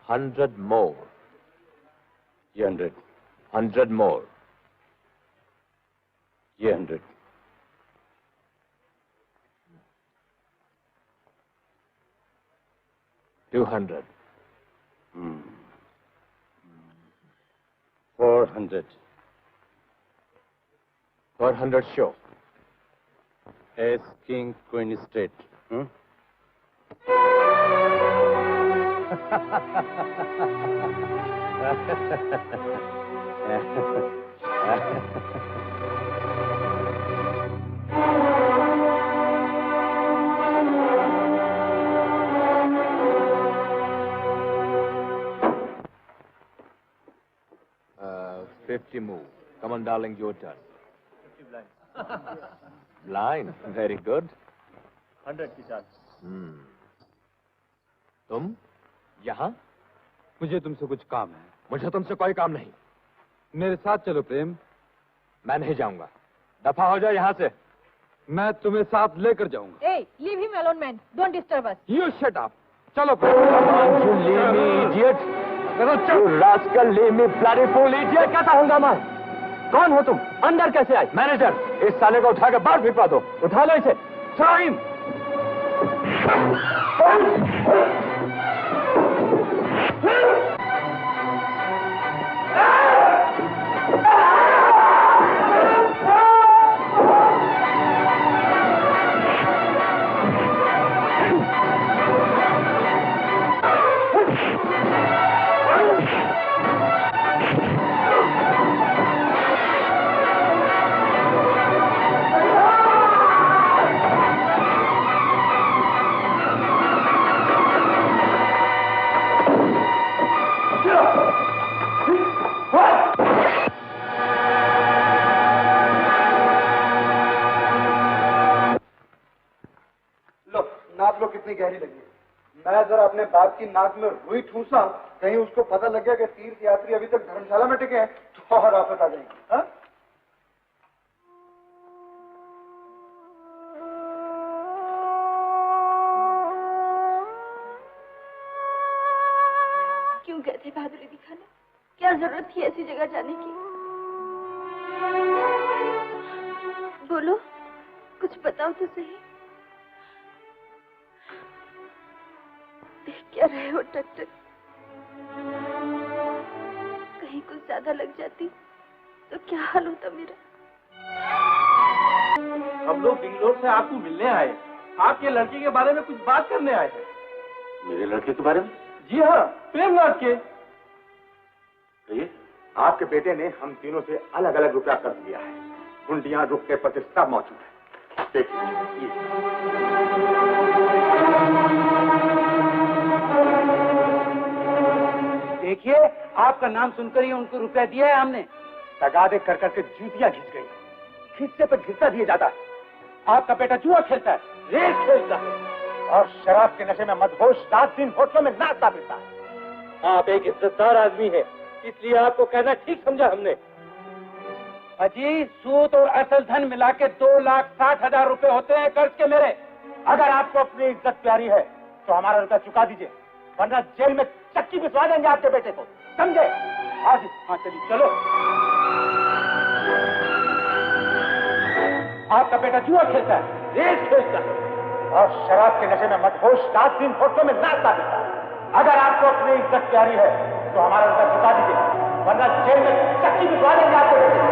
100 more. ये 100. 100 more. ये 100. 200. 400. 400 show. Ace, king, queen, straight. Uh, 50 move. Come on, darling, your turn. 50 blind. Blind. Very good. 100 की चाल. तुम यहाँ? मुझे तुमसे कुछ काम है. मुझे तुमसे कोई काम नहीं. मेरे साथ चलो प्रेम. मैं नहीं जाऊंगा. दफा हो जाओ यहाँ से. मैं तुम्हें साथ लेकर जाऊंगा. Hey, leave him alone, man. Don't disturb us. You shut up. चलो प्रेम. Come on, you leave me, idiot. You rascal, leave me, bloody fool, idiot. क्या था हंगामा? कौन हो तुम? अंदर कैसे आए? मैनेजर, इस साले को उठा के बाहर भिजवा दो. उठा लो इसे. Throw him. नाक लो कितनी गहरी लगी. मैं जरा अपने बाप की नाक में रुई ठूसा, कहीं उसको पता लग गया कि तीर्थ यात्री अभी तक धर्मशाला में टिके हैं तो और आफत आ जाएगी. हाँ? क्यों गए थे बहादुरी दिखाने? क्या जरूरत थी ऐसी जगह जाने की? बोलो, कुछ बताओ तो सही. देख क्या रहे हो डॉक्टर? कहीं कुछ ज्यादा लग जाती तो क्या हाल होता मेरा? हम लोग बेंगलोर से आपको मिलने आए. आपके लड़के के बारे में कुछ बात करने आए थे. मेरे लड़के के बारे में? जी हाँ, प्रेमनाथ के. ये आपके बेटे ने हम तीनों से अलग अलग रुपया कर दिया है. गुंडियां, रुपये, पत्र सब मौजूद है. देखिए. देखिए, आपका नाम सुनकर ही उनको रुपया दिया है हमने. तगादे कर करके जूतियां घिस गई. खिस्से पर घिस्सा दिए जाता है. आपका बेटा जुआ खेलता है, रेस खेलता है और शराब के नशे में मदहोश रात दिन होटलों में नाचता फिरता है. आप एक इज्जतदार आदमी है, इसलिए आपको कहना ठीक समझा हमने. अजी, सूद और असल धन मिला के 2,60,000 रुपए होते हैं कर्ज के मेरे. अगर आपको अपनी इज्जत प्यारी है तो हमारा रुपया चुका दीजिए, वरना जेल में चक्की भिजवा देंगे आपके बेटे को. समझे? आज. हाँ चलिए, चलो. आपका बेटा जुआ खेलता है, रेस खेलता है और शराब के नशे में मदहोश रात दिन होटलों में नाचता फिरता है. अगर आपको अपनी इज्जत प्यारी है तो हमारा रुपया चुका दीजिए, वरना जेल में चक्की भिजवा देंगे आपके बेटे को.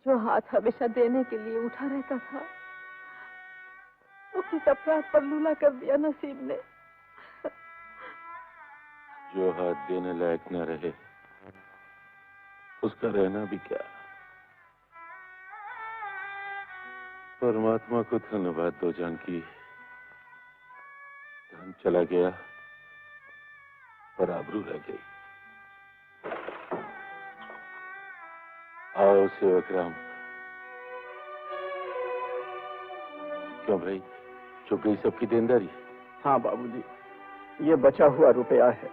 जो हाथ हमेशा देने के लिए उठा रहता था, वो किस अपराध पर लूला कर दिया नसीब ने. जो हाथ देने लायक न रहे, उसका रहना भी क्या. परमात्मा को धन्यवाद दो जानकी। धन चला गया पर आबरू रह गई। आओ सेवक राम। क्यों भाई, चुक गई सबकी देनदारी? हाँ बाबूजी, ये बचा हुआ रुपया है।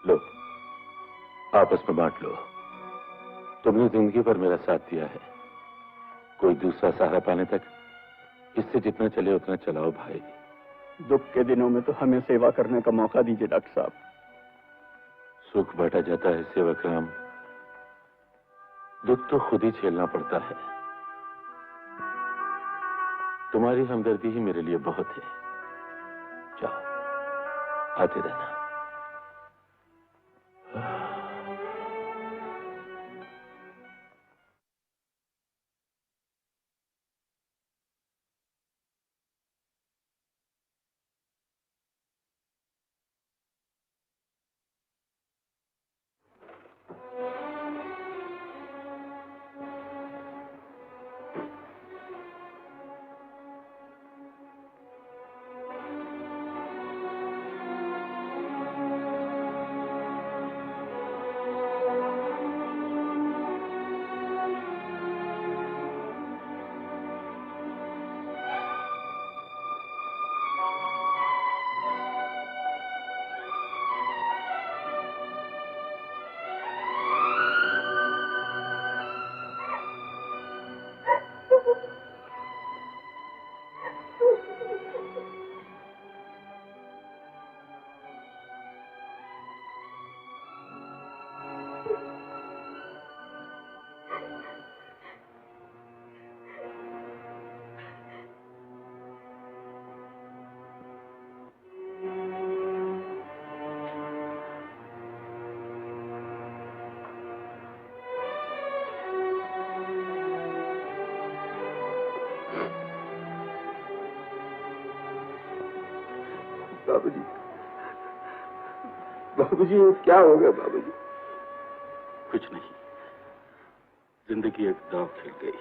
लो, आपस में बांट लो। तुमने जिंदगी भर मेरा साथ दिया है, कोई दूसरा सहारा पाने तक इससे जितना चले उतना चलाओ भाई। दुख के दिनों में तो हमें सेवा करने का मौका दीजिए डॉक्टर साहब। सुख बांटा जाता है सेवक राम, दुख तो खुद ही झेलना पड़ता है। तुम्हारी हमदर्दी ही मेरे लिए बहुत है। जाओ, आते रहना। बाबूजी, बाबूजी, ये क्या हो गया बाबूजी? कुछ नहीं, जिंदगी एक दांव खेल गई।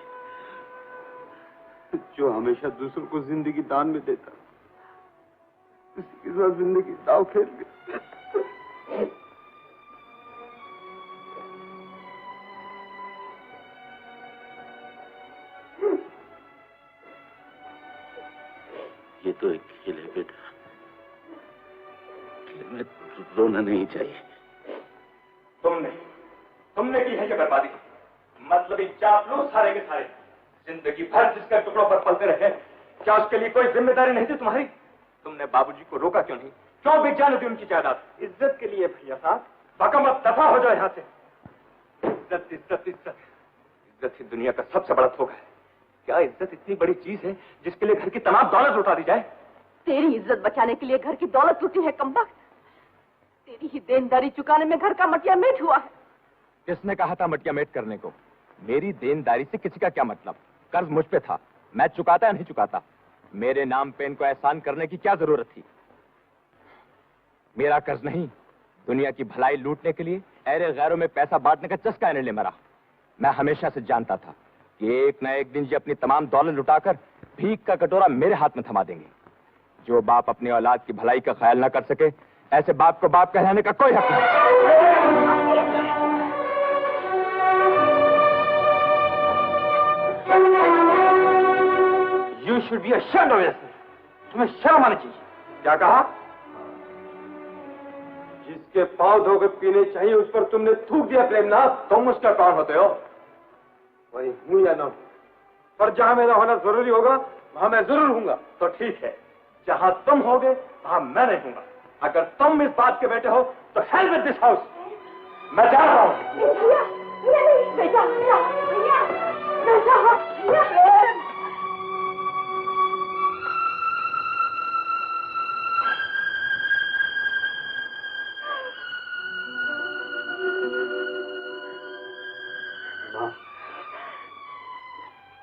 जो हमेशा दूसरों को जिंदगी दान में देता, उसी के साथ जिंदगी दांव खेल गई। ये तो एक खेल है बेटा, में रोना नहीं चाहिए। तुमने की है ये बर्बादी। मतलब चापलूस सारे के सारे जिंदगी भर जिसके टुकड़ों पर पलते रहे, क्या उसके लिए कोई जिम्मेदारी नहीं थी तुम्हारी? तुमने बाबूजी को रोका क्यों नहीं? क्यों बिक जाने दी उनकी जायदाद? इज्जत के लिए भैया साहब। बकमत दफा हो जाए यहाँ से। इज्जत इज्जत इज्जत इज्जत ही दुनिया का सबसे बड़ा धोखा है। क्या इज्जत इतनी बड़ी चीज है जिसके लिए घर की तमाम दौलत लुटा दी जाए? तेरी इज्जत बचाने के लिए घर की दौलत लूटी है कमबख्त। तेरी ही देनदारी चुकाने में घर का मटिया मेट हुआ है। किसने कहा था मटिया मेट करने को? मेरी देनदारी से किसी का क्या मतलब? कर्ज मुझ पे था, मैं चुकाता या नहीं चुकाता? मेरे नाम पे इनको एहसान करने की क्या जरूरत थी? मेरा कर्ज नहीं, दुनिया की भलाई लूटने के लिए ऐरे गैरों में पैसा बांटने का चस्का इन्हें ले मरा। मैं हमेशा से जानता था कि एक न एक दिन ये अपनी तमाम दौलत लुटाकर भीख का कटोरा मेरे हाथ में थमा देंगे। जो बाप अपनी औलाद की भलाई का ख्याल न कर सके, ऐसे बाप को बाप कहलाने का कोई हक नहीं। You should be ashamed of yourself. तुम्हें शर्म आनी चाहिए। क्या कहा? जिसके पांव धोकर पीने चाहिए उस पर तुमने थूक दिया प्रेमनाथ। तुम उसका कौन होते हो? वही हूं या ना? पर जहां मेरा होना जरूरी होगा वहां मैं जरूर हूंगा। तो ठीक है, जहां तुम होगे वहां मैं नहीं हूंगा। अगर तुम इस बात के बेटे हो तो हेल विद दिस हाउस। मैं जा रहा हूं।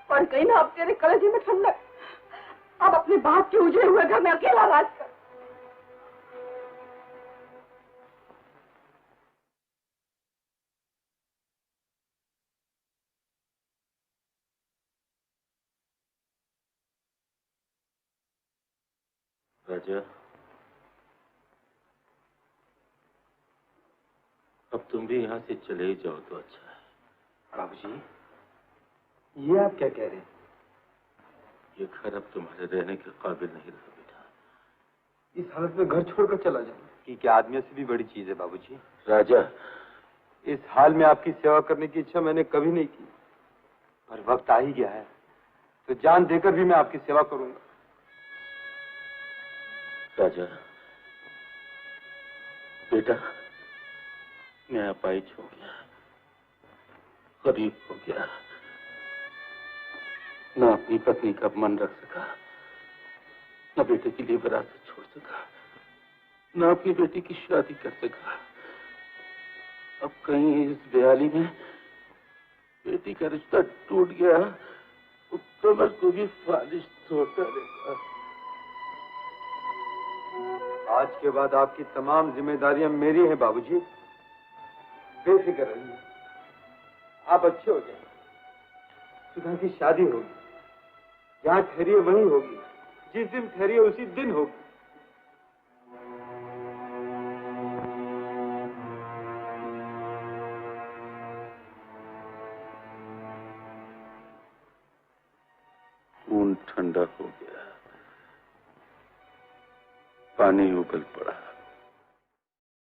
पड़ गई ना अब तेरे कलेजे में ठंडक। अब अपने बाप के उजड़े हुए घर में अकेला राज कर। राजा, अब तुम भी यहाँ से चले ही जाओ तो अच्छा है। बाबूजी, ये आप क्या कह रहे हैं? ये घर अब तुम्हारे रहने के काबिल नहीं रहा बेटा। इस हालत में घर छोड़कर चला जाना कि क्या आदमियों से भी बड़ी चीज है बाबूजी। राजा, इस हाल में आपकी सेवा करने की इच्छा मैंने कभी नहीं की, पर वक्त आ ही गया है तो जान देकर भी मैं आपकी सेवा करूंगा। राजा बेटा, मैं अपाहिज हो गया, गरीब हो गया, न अपनी पत्नी का मन रख सका, न बेटे के लिए विरासत छोड़ सका, न अपनी बेटी की शादी कर सका। अब कहीं इस बेहाली में बेटी का रिश्ता टूट गया तो मैं को भी फालिश तोड़ डालेगा। आज के बाद आपकी तमाम जिम्मेदारियां मेरी हैं बाबूजी, बेफिक्र रहिए। आप अच्छे हो जाए। सुधा की शादी होगी, जहाँ ठहरिए वहीं होगी, जिस दिन ठहरिए उसी दिन होगी। खून ठंडा हो गया, पानी उबल पड़ा।